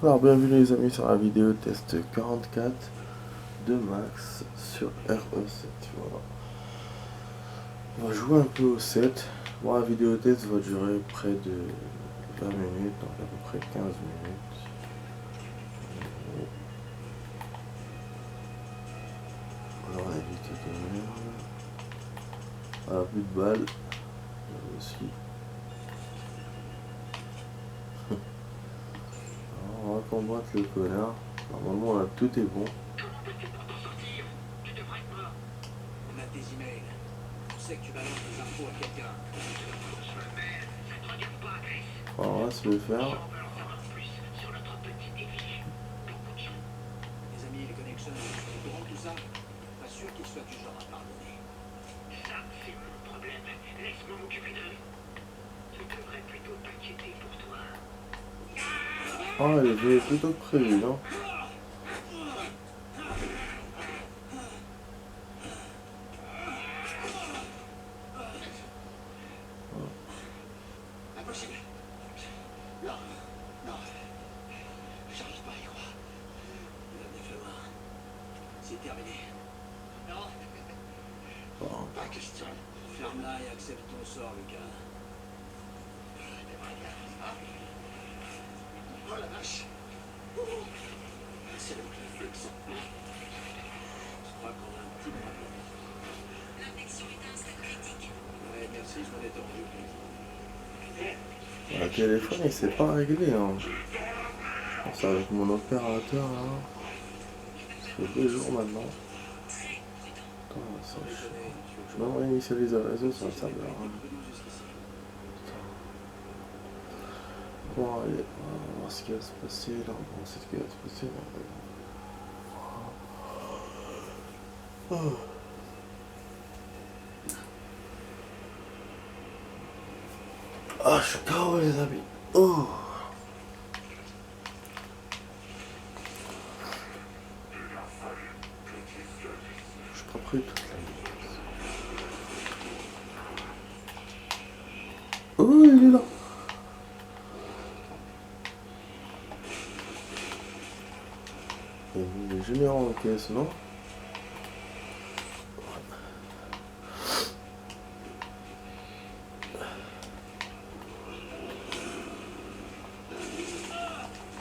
Alors bienvenue les amis sur la vidéo test 44 de Max sur RE7. Voilà. On va jouer un peu au 7. Bon, la vidéo test va durer près de 20 minutes, donc à peu près 15 minutes. Alors on a évité de merde. Voilà, plus de balles. Là aussi. Alors, on va combattre le connard. Normalement là tout est bon. On a tes emails. On sait que tu balances des infos à quelqu'un. Alors, on va se le faire. Les amis, les connexions, au courant de tout ça, pas sûr qu'ils soient du genre à pardonner. Ça, c'est mon problème. Laisse-moi m'occuper d'eux. Je devrais plutôt t'inquiéter pour toi. Ah, elle est plutôt que prévu, non? Impossible. Non, non. J'arrive pas à y croire. La défense. C'est terminé. Non. Bon. Pas question. Ferme-la et accepte ton sort, Lucas. Oh la vache. C'est le clifflux. Je crois qu'on a un petit problème. L'infection est à un stade critique. Ouais, merci, je m'en étais rendu compte. Le téléphone il s'est pas réglé, hein. Je pense avec mon opérateur là. Ça fait 2 jours maintenant. Attends, ça, je vais réinitialiser le réseau sur le serveur. Hein. Bon, allez, on va voir ce qui va se passer là. Bon, c'est ce qui va se passer là. Oh. Ah, je suis KO les amis. Oh. Je suis pas prêt toute la nuit. Oh, il est là. Il est généreux en caisse, non?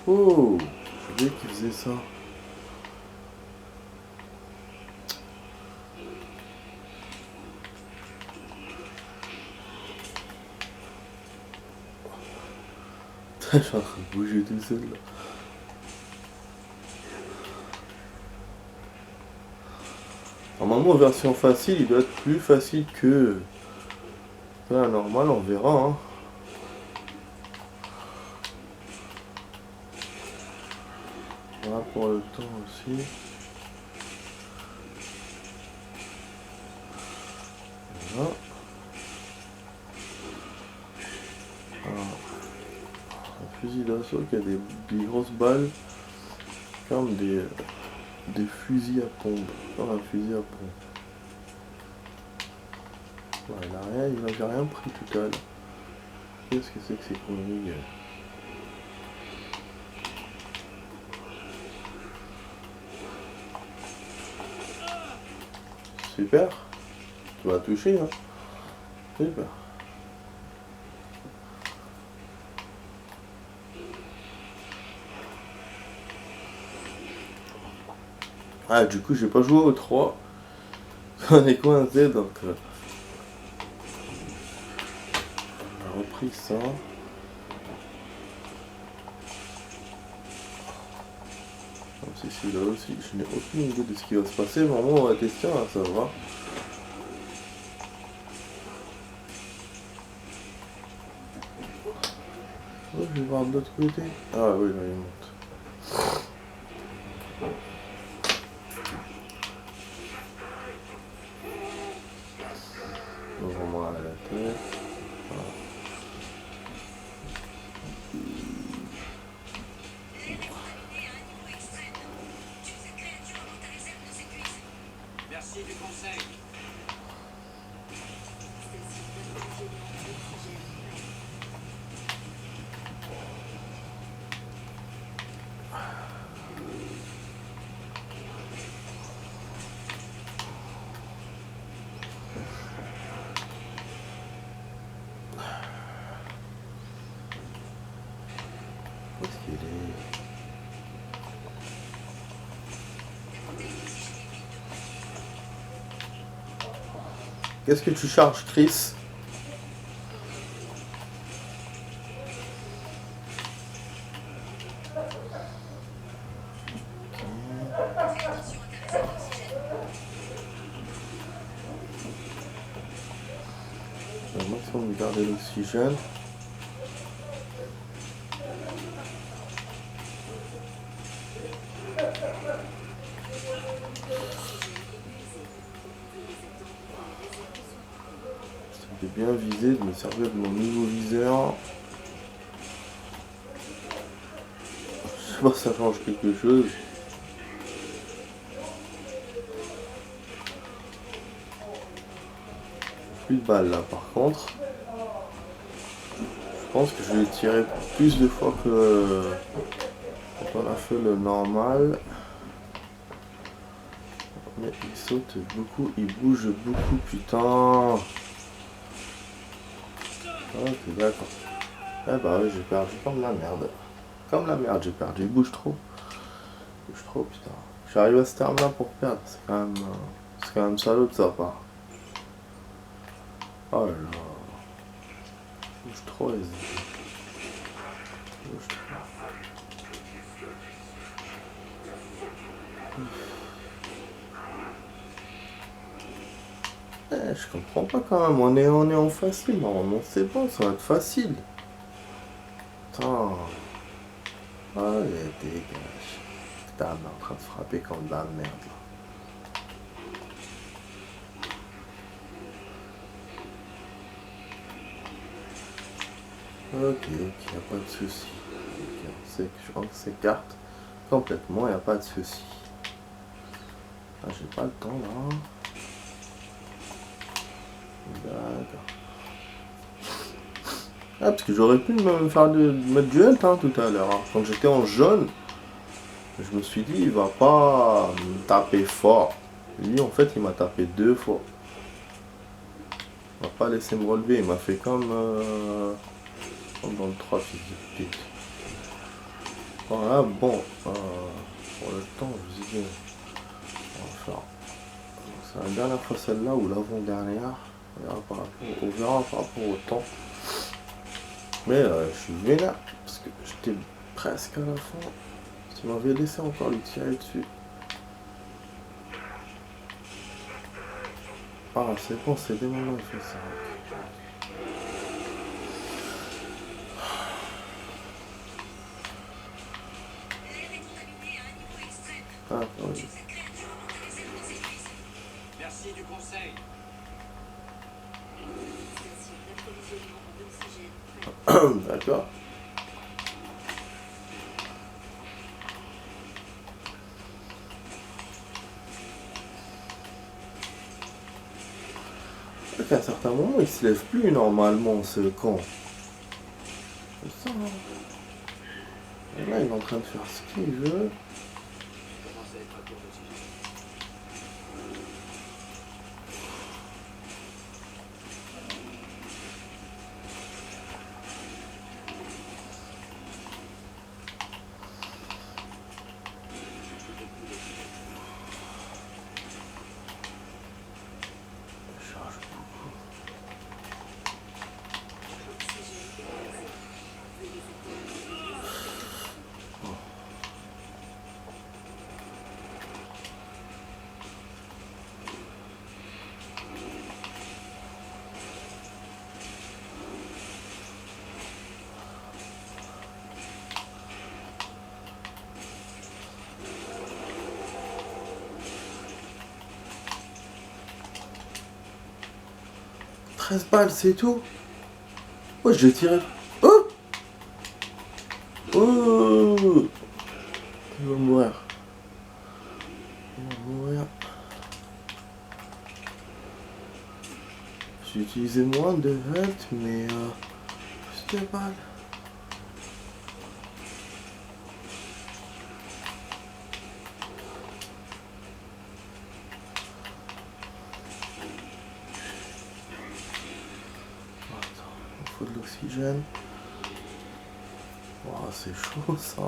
Oh, je savais qu'il faisait ça. Je suis en train de bouger tout seul là. Normalement, version facile, il doit être plus facile que la normale, on verra. Hein. Voilà pour le temps aussi. Voilà. Alors, un fusil d'assaut qui a des grosses balles, comme des fusils à pompe. Comme un fusil à pompe. Ouais, j'ai rien pris tout à l'heure. Qu'est-ce que c'est que ces conneries? Super. Tu vas toucher, hein. Super. Ah, du coup, j'ai pas joué au 3. On est coincé, donc... on a repris ça. Comme si celui-là aussi, je n'ai aucune idée de ce qui va se passer. Vraiment, on va tester, hein, ça va. Oh, je vais voir de l'autre côté. Ah oui, là, il monte. Vraiment à la tête. Voilà. Merci du conseil. Où est-ce qu'il est? Qu'est-ce que tu charges, Chris? Le maximum de garder l'oxygène. J'essaie de bien viser, de me servir de mon nouveau viseur. Je sais pas si ça change quelque chose. Plus de balles là par contre. Je pense que je vais tirer plus de fois que quand on a fait le normal. Mais il saute beaucoup, il bouge beaucoup, putain. Ok, d'accord. Eh bah oui, j'ai perdu comme la merde. Comme la merde, j'ai perdu. Il bouge trop. Il bouge trop, putain. J'arrive à ce terme-là pour perdre. C'est quand même salaud de sa part. Oh là là. Il bouge trop les idées. Il bouge trop. Je comprends pas quand même. On est en facile. Normalement, c'est bon, ça va être facile. Putain. Allez, dégage. Putain, on est en train de frapper comme de la merde. Ok, y a pas de souci. Ok, on s'écarte complètement, y a pas de souci. Ah, j'ai pas le temps là. D'accord. Ah, parce que j'aurais pu me faire mettre du health tout à l'heure. Hein. Quand j'étais en jaune, je me suis dit, il va pas me taper fort. Lui, en fait, il m'a tapé 2 fois. Il m'a pas laissé me relever. Il m'a fait comme dans le 3 fils de pute. Voilà, bon. Pour le temps, je vous ai dit, on va faire. C'est la dernière fois celle-là ou l'avant-dernière. On verra par rapport au temps. Mais je suis vénère parce que j'étais presque à la fin. Tu m'avais laissé encore lui tirer dessus. Ah, c'est bon, c'est des moments où il fait ça. Ah, oui. Merci du conseil. D'accord. À un certain moment, il se lève plus normalement, ce con. C'est ça, hein. Et là, il est en train de faire ce qu'il veut. Commence à être à court d'oxygène. Il charge beaucoup. « 13 balles, c'est tout. Oh, je l'ai tiré. Oh! Oh! Il va mourir. Il va mourir. J'ai utilisé moins de health, mais plus de balles. Attends, il faut de l'oxygène. Voilà. c'est chaud ça.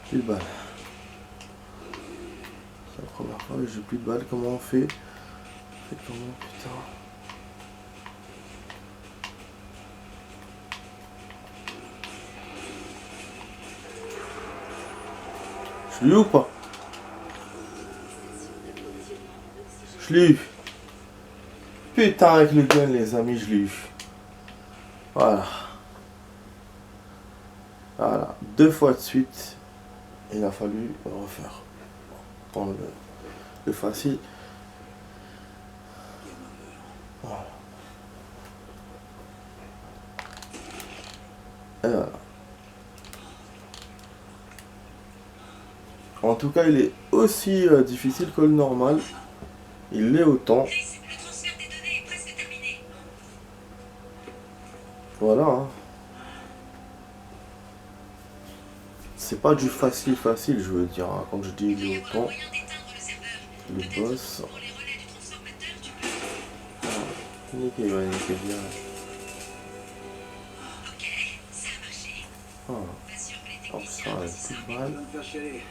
Plus de balles. C'est la première fois que j'ai plus de balles. Comment on fait? On fait comment, putain? Je l'ai eu ou pas? Je l'ai eu. Putain, avec le gun, les amis, je l'ai eu. Voilà. Voilà. 2 fois de suite. Il a fallu refaire. Prendre le facile. Voilà. Et voilà. En tout cas, il est aussi difficile que le normal. Il l'est autant. Chris, le transfert des données est presque terminé. Voilà. Hein. C'est pas du facile, je veux dire. Hein. Quand je dis Il doit il y est avoir un autant, moyen d'éteindre le serveur. le Peut-être boss. pour les relais du transformateur, tu peux... Nickel, ouais, nickel bien. Ok, ça a marché. Ah. Pas sûr que les Oh techniciens putain, apprécient ça. plus de Tu balles. vas me faire chialer.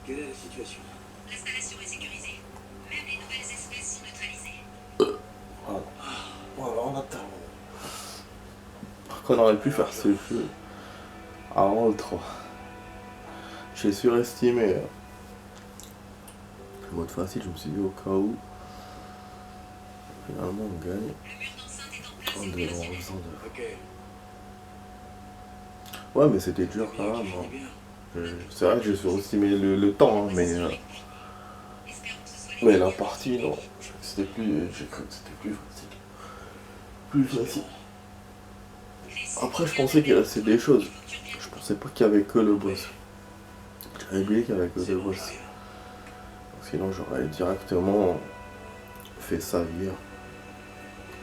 Quelle est la situation? L'installation est sécurisée. Même les nouvelles espèces sont neutralisées. Voilà. Voilà, on a terminé. Qu'on aurait pu faire ce jeu avant le 3. J'ai surestimé le mode facile, je me suis dit au cas où. Finalement on gagne. Le mur d'enceinte est en place En et deux, en opérationnel. faisant deux. Ok. Ouais mais c'était dur quand même. Hein. C'est vrai que j'ai surestimé le temps, hein, mais Espérons que ce soit les la derniers partie non. J'ai cru que c'était plus facile. Plus facile. Après je pensais qu'il restait des choses. Je pensais pas qu'il y avait que le boss. J'avais oublié qu'il y avait que le boss. Sinon j'aurais directement fait ça hier.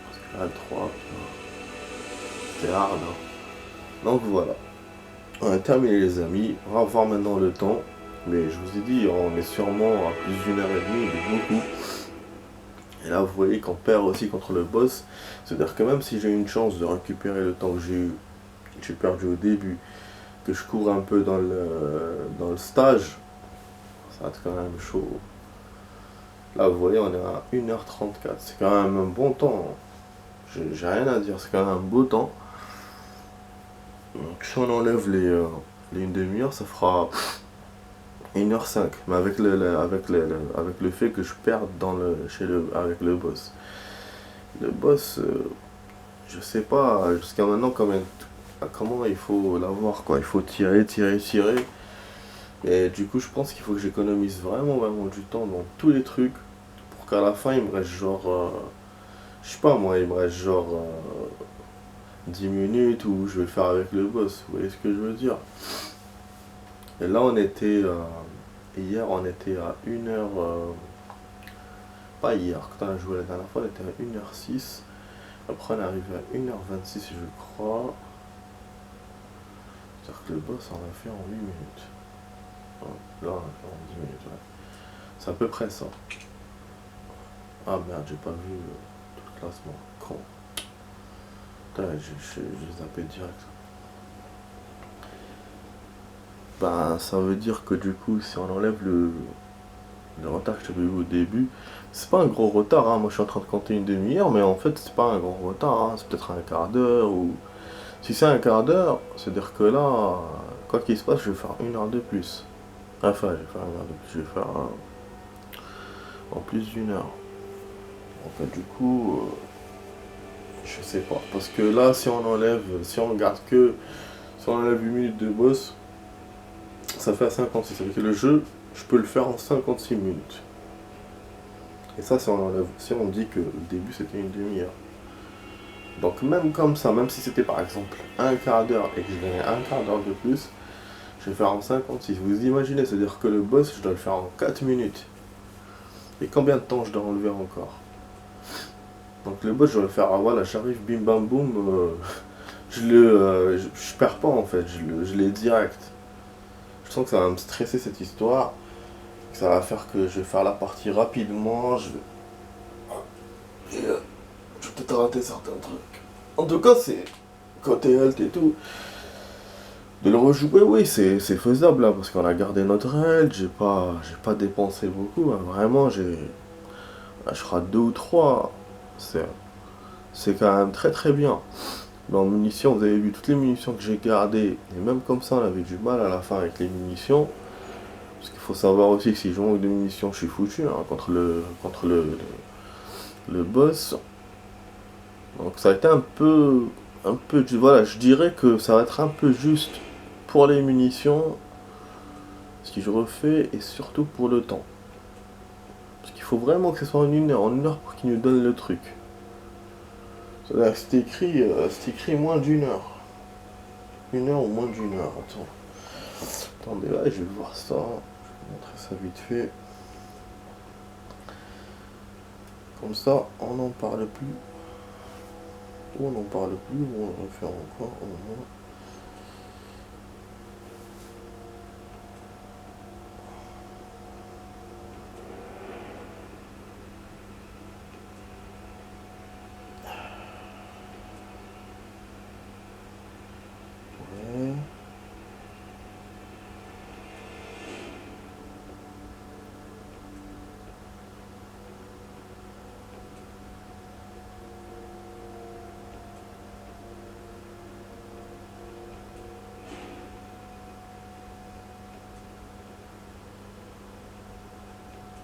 Parce que là le 3, c'était hard. Hein. Donc voilà. On a terminé les amis. On va voir maintenant le temps. Mais je vous ai dit, on est sûrement à plus d'1 heure et demie, de beaucoup. Et là vous voyez qu'on perd aussi contre le boss. C'est-à-dire que même si j'ai une chance de récupérer le temps que j'ai perdu au début, que je cours un peu dans le stage, ça va être quand même chaud. Là vous voyez on est à 1h34, c'est quand même un bon temps. J'ai rien à dire, c'est quand même un beau temps. Donc si on enlève les 1 demi-heure, ça fera 1h05. Mais avec le fait que je perde avec le boss. Le boss, je sais pas jusqu'à maintenant comment il faut l'avoir quoi. Il faut tirer. Et du coup je pense qu'il faut que j'économise vraiment du temps dans tous les trucs. Pour qu'à la fin il me reste genre... je sais pas moi, il me reste genre 10 minutes où je vais le faire avec le boss, vous voyez ce que je veux dire. Et là on était, hier on était à 1h, pas hier, quand on a joué la dernière fois on était à 1h06, après on est arrivé à 1h26 je crois. C'est-à-dire que le boss on l'a fait en 8 minutes. Là on l'a fait en 10 minutes, ouais. C'est à peu près ça. Ah merde, j'ai pas vu tout le classement, con. Putain, j'ai zappé direct. Ben, ça veut dire que du coup, si on enlève le retard que j'avais eu au début, c'est pas un gros retard, hein. Moi je suis en train de compter 1 demi-heure, mais en fait c'est pas un gros retard, hein. C'est peut-être un quart d'heure ou... Si c'est un quart d'heure, c'est-à-dire que là, quoi qu'il se passe, je vais faire 1 heure de plus. Enfin, je vais faire 1 heure de plus, je vais faire en plus d'1 heure. En fait, du coup, je sais pas. Parce que là, si on enlève 8 minutes de boss, ça fait à 56. Ça veut dire que le jeu, je peux le faire en 56 minutes. Et ça, si on dit que le début c'était 1 demi-heure. Donc même comme ça, même si c'était par exemple un quart d'heure et que je gagnais un quart d'heure de plus, je vais faire en 56. Vous imaginez, c'est-à-dire que le boss, je dois le faire en 4 minutes. Et combien de temps je dois enlever encore? Donc le boss, je dois le faire, voilà, j'arrive, bim bam boum, je perds pas en fait, je l'ai direct. Je sens que ça va me stresser cette histoire, que ça va faire que je vais faire la partie rapidement, et, je vais peut-être rater certains trucs. En tout cas, c'est côté health et tout. De le rejouer, oui, c'est faisable là, parce qu'on a gardé notre health, j'ai pas dépensé beaucoup, hein. Vraiment, je crois 2 ou 3. C'est quand même très très bien. Dans munitions, vous avez vu toutes les munitions que j'ai gardées, et même comme ça, on avait du mal à la fin avec les munitions. Parce qu'il faut savoir aussi que si je joue avec des munitions, je suis foutu hein, contre le boss. Donc ça a été voilà, je dirais que ça va être un peu juste pour les munitions, ce que je refais, et surtout pour le temps. Parce qu'il faut vraiment que ce soit en 1 heure pour qu'il nous donne le truc. C'est-à-dire que c'est écrit moins d'1 heure. 1 heure ou moins d'1 heure, Attendez, là, je vais voir ça. Je vais vous montrer ça vite fait. Comme ça, on n'en parle plus. Ou on n'en parle plus, ou on le refait encore au moins. Ouais.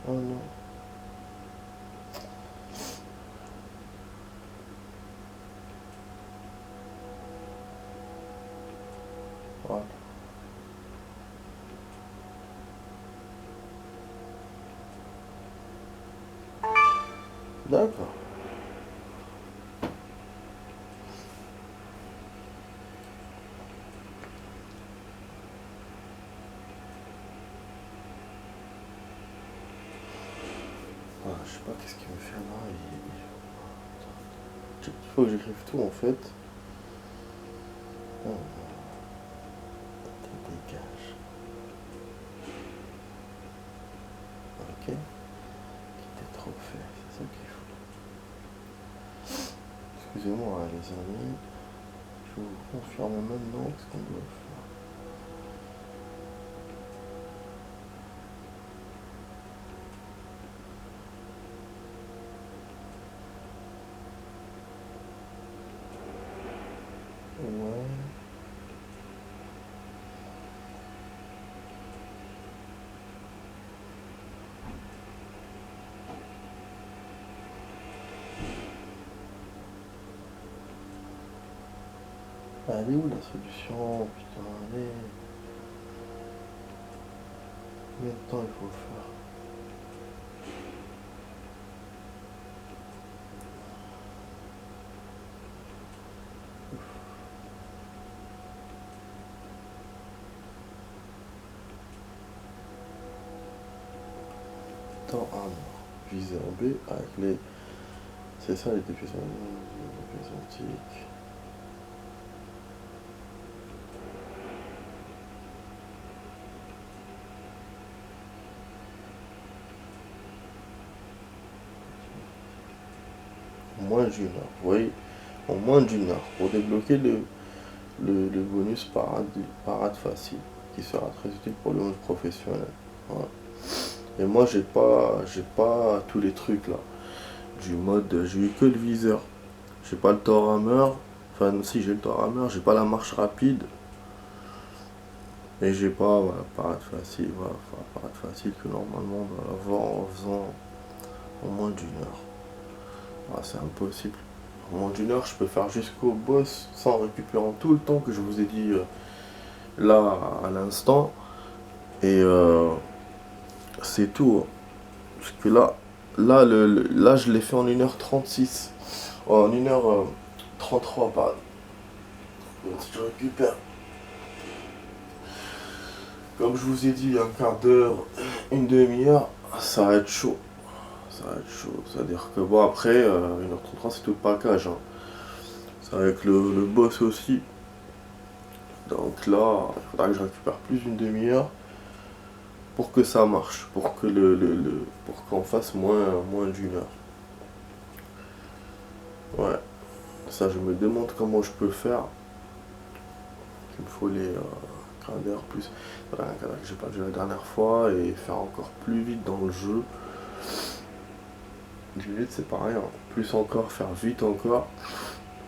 Oh non. Voilà. D'accord. Ah, je sais pas qu'est-ce qu'il me fait là. Il faut que j'écrive tout en fait. Oh, dégage. Ok. Quitter trophée, c'est ça qu'il faut. Excusez-moi les amis. Je vous confirme maintenant ce qu'on doit faire. Ouais. Elle est où la solution? Putain, allez. Combien de temps il faut faire? Temps 1. Viseur B avec les. C'est ça les défis antiques. Moins d'1 heure. Vous voyez, en moins d'1 heure. Pour débloquer le bonus parade facile, qui sera très utile pour le mode professionnel. Voilà. Et moi j'ai pas tous les trucs là. Du mode, j'ai eu que le viseur. J'ai pas le Thor Hammer. Enfin si j'ai le Thor Hammer, j'ai pas la marche rapide. Et j'ai pas voilà, parade facile, voilà, parade facile que normalement on doit avoir en faisant en moins d'1 heure. Ah, c'est impossible. En moins d'1 heure, je peux faire jusqu'au boss sans récupérant tout le temps que je vous ai dit là à l'instant. Et c'est tout. Parce que là je l'ai fait en 1h36. En 1h33, pardon. Si je récupère. Comme je vous ai dit, un quart d'heure, une demi-heure, ça va être chaud. Ça va être chaud. C'est-à-dire que bon, après, 1h33, c'est tout le package. Hein. C'est avec le boss aussi. Donc là, il faudra que je récupère plus d'une demi-heure pour que ça marche, pour que pour qu'on fasse moins d'une heure. Ouais, ça je me demande comment je peux faire. Il me faut les grandeurs plus. Voilà, que j'ai perdu la dernière fois et faire encore plus vite dans le jeu. Vite c'est pareil, hein. Plus encore, faire vite encore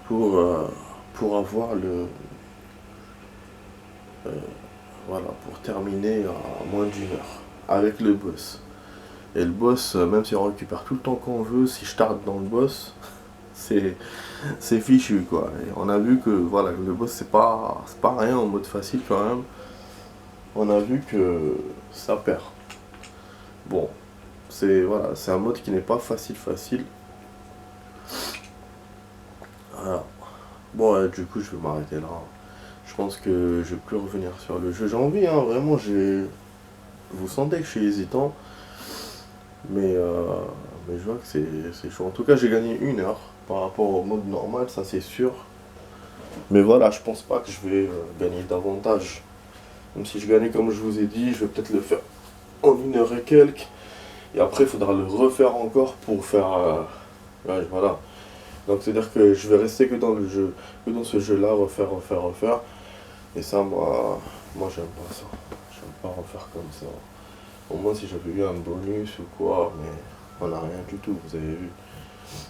pour avoir voilà, pour terminer à moins d'une heure avec le boss. Et le boss, même si on récupère tout le temps qu'on veut, si je tarde dans le boss, c'est fichu quoi. Et on a vu que voilà, le boss c'est pas rien en mode facile quand même. On a vu que ça perd. Bon, voilà, c'est un mode qui n'est pas facile. Voilà. Bon, du coup, je vais m'arrêter là. Je pense que je vais plus revenir sur le jeu. J'ai envie, hein, vraiment, vous sentez que je suis hésitant. Mais je vois que c'est chaud. En tout cas, j'ai gagné une heure par rapport au mode normal, ça c'est sûr. Mais voilà, je pense pas que je vais gagner davantage. Même si je gagnais comme je vous ai dit, je vais peut-être le faire en une heure et quelques. Et après, il faudra le refaire encore pour faire... ouais, voilà. Donc c'est-à-dire que je vais rester que dans le jeu, que dans ce jeu-là, refaire. Et ça, moi j'aime pas ça. J'aime pas refaire comme ça. Au moins si j'avais eu un bonus ou quoi, mais on n'a rien du tout, vous avez vu.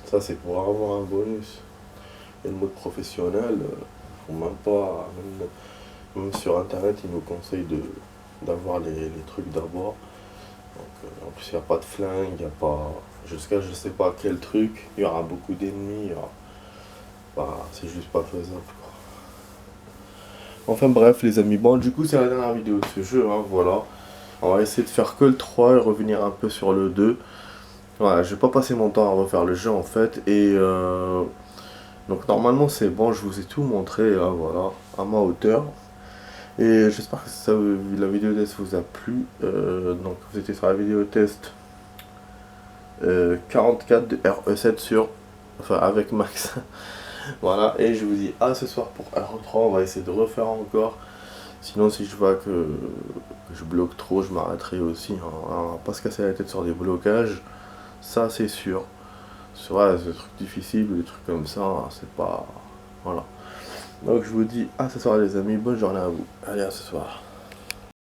Ça c'est pour avoir un bonus. Et le mode professionnel, faut même pas, même sur internet, ils nous conseillent d'avoir les trucs d'abord. Donc en plus il n'y a pas de flingue, il n'y a pas... Jusqu'à je sais pas quel truc, il y aura beaucoup d'ennemis, bah, c'est juste pas faisable quoi. Enfin bref les amis, bon du coup c'est la dernière vidéo de ce jeu, hein, voilà. On va essayer de faire que le 3 et revenir un peu sur le 2. Voilà, je vais pas passer mon temps à refaire le jeu en fait. Et donc normalement c'est bon, je vous ai tout montré, voilà, à ma hauteur. Et j'espère que la vidéo test vous a plu. Donc vous étiez sur la vidéo test 44 de RE7 enfin avec Max. Voilà, et je vous dis à ce soir pour RE3, on va essayer de refaire encore. Sinon si je vois que je bloque trop, je m'arrêterai aussi, hein. On va pas se casser la tête sur des blocages, ça c'est sûr. Sur des trucs difficiles ou des trucs comme ça, c'est pas... Voilà. Donc je vous dis à ce soir les amis, bonne journée à vous. Allez, à ce soir.